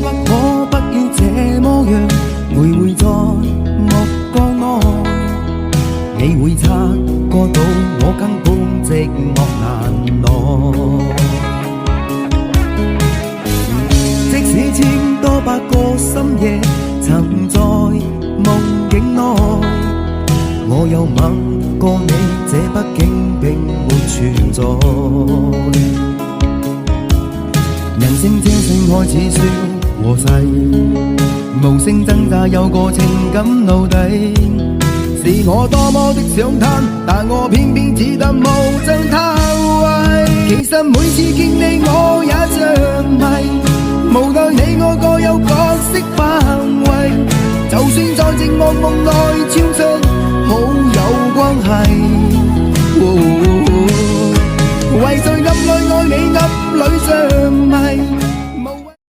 不可不要這麼樣，徘徊在目光內，你會察覺到我根本寂寞難耐。即使千多百個深夜曾在夢境內，我有吻過你，這畢竟並沒存在。人聲稱聲開始說和諧，無聲掙扎有個情感奴隸，是我多麼的想貪，但我偏偏只得無盡貪位。其實每次見你我也像迷，無奈你我各有角色範圍，就算在寂寞夢內超出好友關係，為在暗裏愛你暗裏相